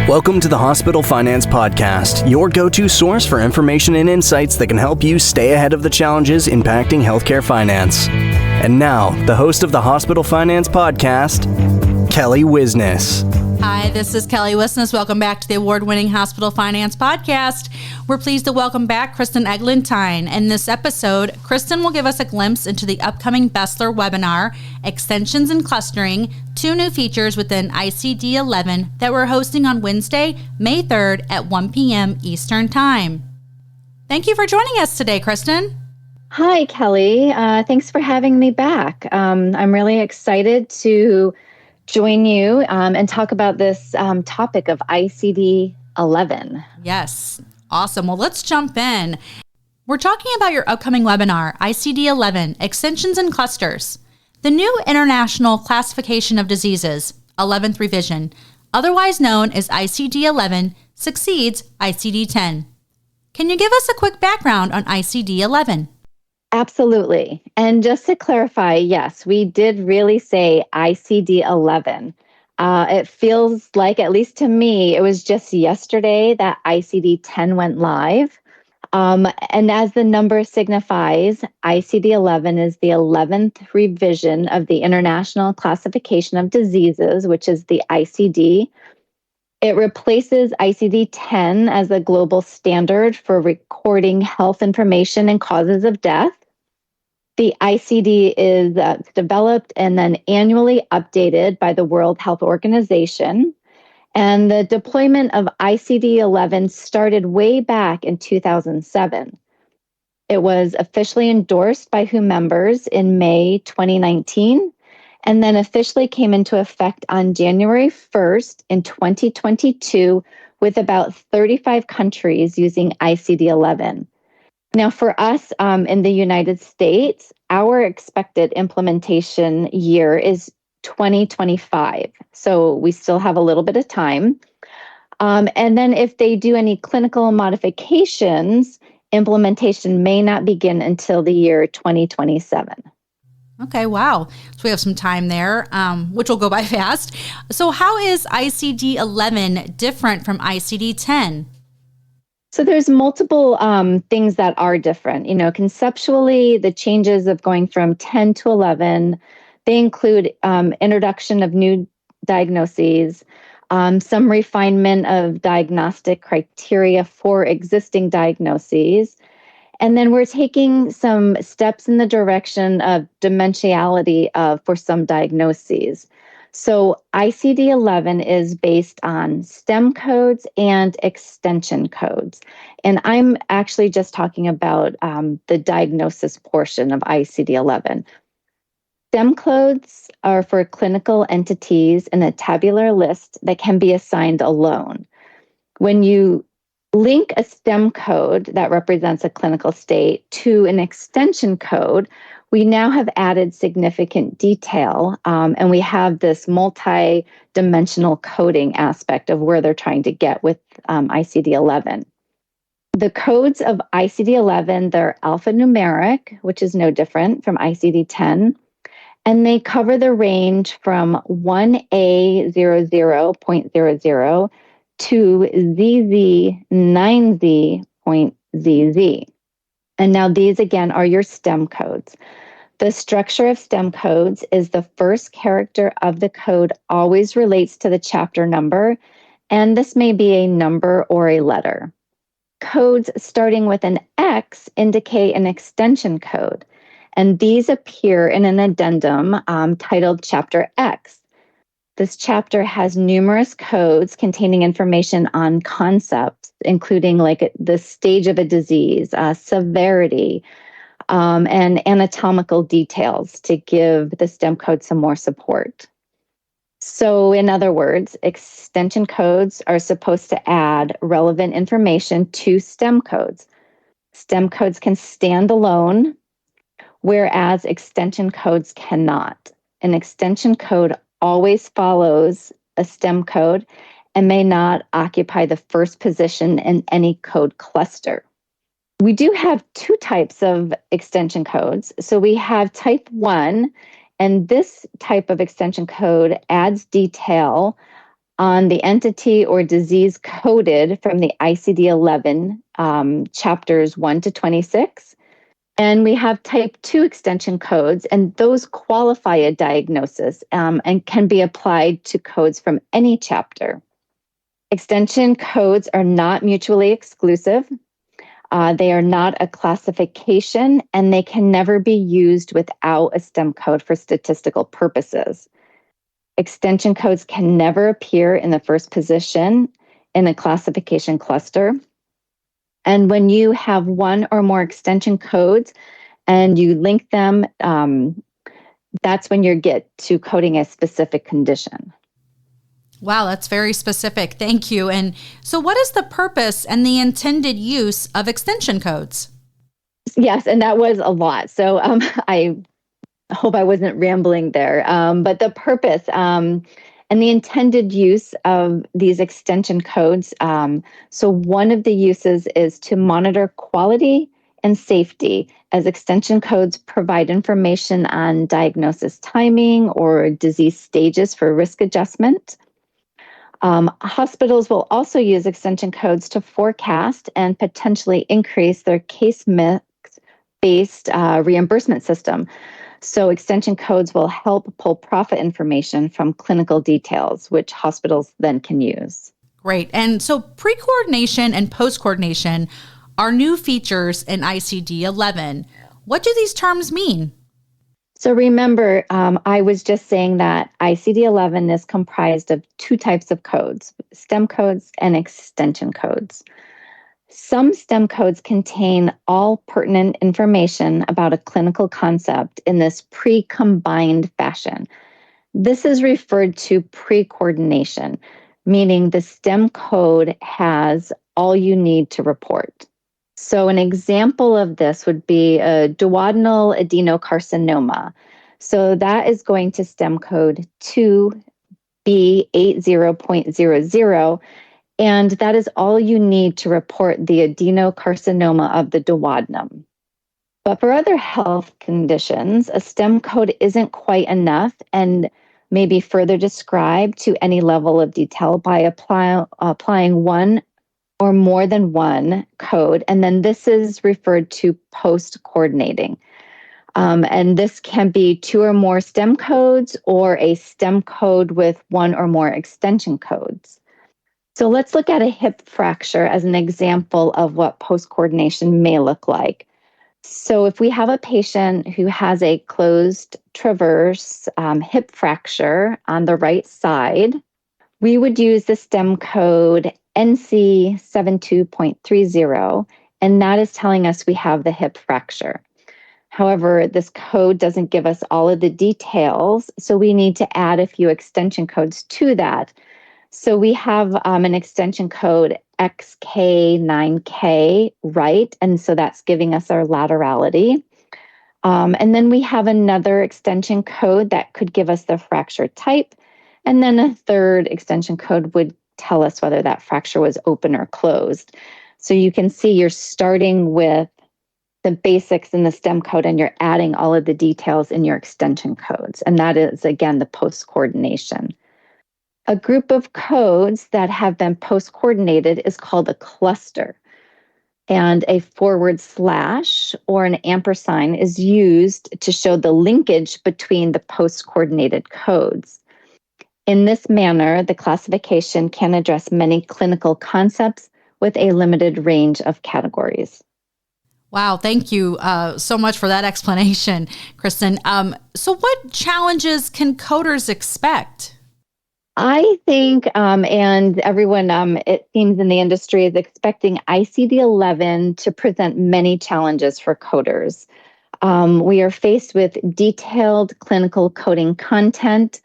Welcome to the Hospital Finance Podcast, your go-to source for information and insights that can help you stay ahead of the challenges impacting healthcare finance. And now, the host of the Hospital Finance Podcast, Kelly Wisness. Hi, this is Kelly Wisness. Welcome back to the award-winning Hospital Finance Podcast. We're pleased to welcome back Kristen Eglintine. In this episode, Kristen will give us a glimpse into the upcoming Besler webinar, Extensions and Clustering, 2 new features within ICD-11 that we're hosting on Wednesday, May 3rd at 1 p.m. Eastern Time. Thank you for joining us today, Kristen. Hi, Kelly. Thanks for having me back. I'm really excited to join you and talk about this topic of ICD-11. Yes. Awesome. Well, let's jump in. We're talking about your upcoming webinar, ICD-11, Extensions and Clusters. The new International Classification of Diseases, 11th revision, otherwise known as ICD-11, succeeds ICD-10. Can you give us a quick background on ICD-11? Absolutely. And just to clarify, yes, we did really say ICD-11. It feels like, at least to me, it was just yesterday that ICD-10 went live. And as the number signifies, ICD-11 is the 11th revision of the International Classification of Diseases, which is the ICD. It replaces ICD-10 as the global standard for recording health information and causes of death. The ICD is developed and then annually updated by the World Health Organization. And the deployment of ICD-11 started way back in 2007. It was officially endorsed by WHO members in May 2019, and then officially came into effect on January 1st in 2022, with about 35 countries using ICD-11. Now, for us in the United States, our expected implementation year is 2025. So we still have a little bit of time. And then if they do any clinical modifications, implementation may not begin until the year 2027. Okay, wow. So we have some time there, which will go by fast. So how is ICD-11 different from ICD-10? So there's multiple things that are different. You know, conceptually, the changes of going from 10 to 11, they include introduction of new diagnoses, some refinement of diagnostic criteria for existing diagnoses, and then we're taking some steps in the direction of dimensionality for some diagnoses. So ICD-11 is based on STEM codes and extension codes. And I'm actually just talking about the diagnosis portion of ICD-11. STEM codes are for clinical entities in a tabular list that can be assigned alone. When you link a STEM code that represents a clinical state to an extension code, we now have added significant detail, and we have this multi-dimensional coding aspect of where they're trying to get with ICD-11. The codes of ICD-11, they're alphanumeric, which is no different from ICD-10, and they cover the range from 1A00.00 to ZZ9Z.ZZ. And now these, again, are your STEM codes. The structure of STEM codes is the first character of the code always relates to the chapter number, and this may be a number or a letter. Codes starting with an X indicate an extension code, and these appear in an addendum titled Chapter X. This chapter has numerous codes containing information on concepts, including like the stage of a disease, severity, and anatomical details to give the STEM code some more support. So in other words, extension codes are supposed to add relevant information to STEM codes. STEM codes can stand alone, whereas extension codes cannot. An extension code always follows a STEM code and may not occupy the first position in any code cluster. We do have 2 types of extension codes. So we have type 1, and this type of extension code adds detail on the entity or disease coded from the ICD-11 chapters 1 to 26. And we have type 2 extension codes, and those qualify a diagnosis and can be applied to codes from any chapter. Extension codes are not mutually exclusive. They are not a classification, and they can never be used without a STEM code for statistical purposes. Extension codes can never appear in the first position in a classification cluster. And when you have one or more extension codes and you link them, that's when you get to coding a specific condition. Wow, that's very specific. Thank you. And so what is the purpose and the intended use of extension codes? Yes, and that was a lot. So I hope I wasn't rambling there. But the purpose and the intended use of these extension codes. So one of the uses is to monitor quality and safety, as extension codes provide information on diagnosis timing or disease stages for risk adjustment. Hospitals will also use extension codes to forecast and potentially increase their case mix-based reimbursement system. So extension codes will help pull profit information from clinical details, which hospitals then can use. Great. And so pre-coordination and post-coordination are new features in ICD-11. What do these terms mean? So remember, I was just saying that ICD-11 is comprised of two types of codes, STEM codes and extension codes. Some STEM codes contain all pertinent information about a clinical concept in this pre-combined fashion. This is referred to pre-coordination, meaning the STEM code has all you need to report. So an example of this would be a duodenal adenocarcinoma. So that is going to STEM code 2B80.00, and that is all you need to report the adenocarcinoma of the duodenum. But for other health conditions, a STEM code isn't quite enough and may be further described to any level of detail by applying one or more than one code, and then this is referred to post-coordinating. And this can be two or more STEM codes or a STEM code with one or more extension codes. So let's look at a hip fracture as an example of what post-coordination may look like. So if we have a patient who has a closed transverse hip fracture on the right side, we would use the STEM code NC72.30, and that is telling us we have the hip fracture. However, this code doesn't give us all of the details, so we need to add a few extension codes to that. So we have an extension code XK9K, right? And so that's giving us our laterality. And then we have another extension code that could give us the fracture type. And then a third extension code would tell us whether that fracture was open or closed. So you can see you're starting with the basics in the STEM code and you're adding all of the details in your extension codes. And that is, again, the post-coordination. A group of codes that have been post-coordinated is called a cluster. And a forward slash or an ampersand is used to show the linkage between the post-coordinated codes. In this manner, the classification can address many clinical concepts with a limited range of categories. Wow, thank you so much for that explanation, Kristen. So what challenges can coders expect? I think, and everyone, it seems in the industry is expecting ICD-11 to present many challenges for coders. We are faced with detailed clinical coding content,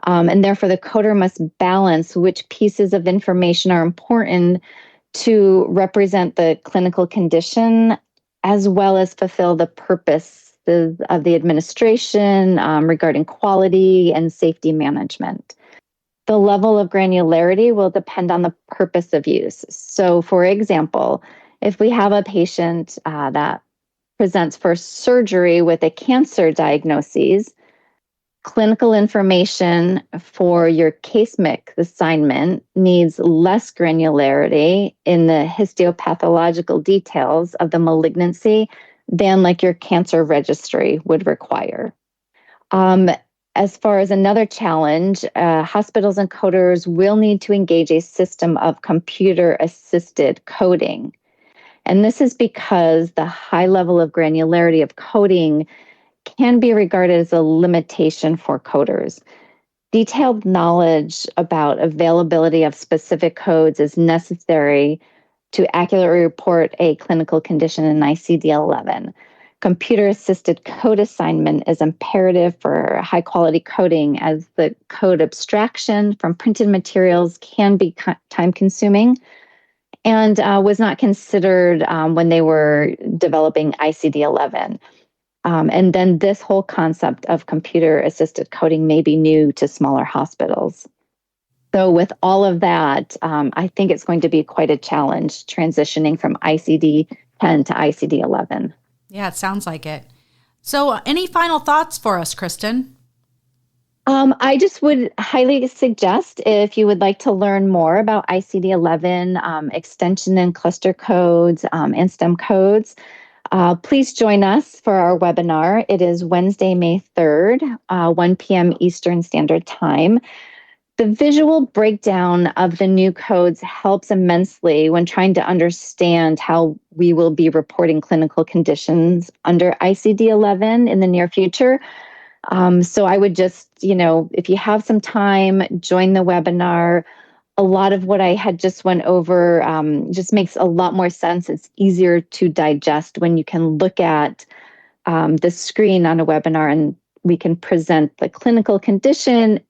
and therefore the coder must balance which pieces of information are important to represent the clinical condition, as well as fulfill the purposes of the administration regarding quality and safety management. The level of granularity will depend on the purpose of use. So, for example, if we have a patient that presents for surgery with a cancer diagnosis, clinical information for your case mix assignment needs less granularity in the histopathological details of the malignancy than like your cancer registry would require. As far as another challenge, hospitals and coders will need to engage a system of computer-assisted coding. And this is because the high level of granularity of coding can be regarded as a limitation for coders. Detailed knowledge about availability of specific codes is necessary to accurately report a clinical condition in ICD-11. Computer-assisted code assignment is imperative for high-quality coding, as the code abstraction from printed materials can be time-consuming and was not considered when they were developing ICD-11. And then this whole concept of computer-assisted coding may be new to smaller hospitals. So with all of that, I think it's going to be quite a challenge transitioning from ICD-10 to ICD-11. Yeah, it sounds like it. So any final thoughts for us, Kristen? I just would highly suggest, if you would like to learn more about ICD-11, extension and cluster codes, and STEM codes, please join us for our webinar. It is Wednesday, May 3rd, 1 p.m. Eastern Standard Time. The visual breakdown of the new codes helps immensely when trying to understand how we will be reporting clinical conditions under ICD-11 in the near future. So I would just, if you have some time, join the webinar. A lot of what I had just went over just makes a lot more sense. It's easier to digest when you can look at the screen on a webinar and we can present the clinical condition,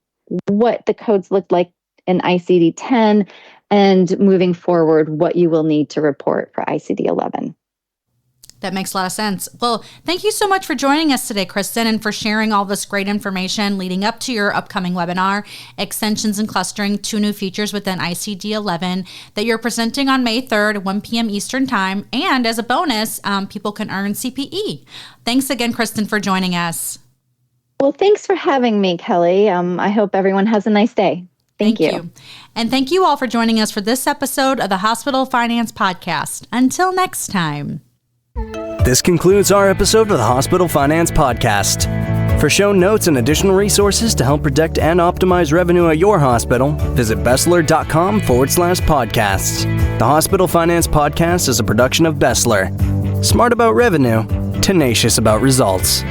what the codes look like in ICD-10, and moving forward, what you will need to report for ICD-11. That makes a lot of sense. Well, thank you so much for joining us today, Kristen, and for sharing all this great information leading up to your upcoming webinar, Extensions and Clustering, 2 New Features within ICD-11, that you're presenting on May 3rd, 1 p.m. Eastern Time. And as a bonus, people can earn CPE. Thanks again, Kristen, for joining us. Well, thanks for having me, Kelly. I hope everyone has a nice day. Thank you. And thank you all for joining us for this episode of the Hospital Finance Podcast. Until next time. This concludes our episode of the Hospital Finance Podcast. For show notes and additional resources to help protect and optimize revenue at your hospital, visit Besler.com/podcasts. The Hospital Finance Podcast is a production of Besler. Smart about revenue, tenacious about results.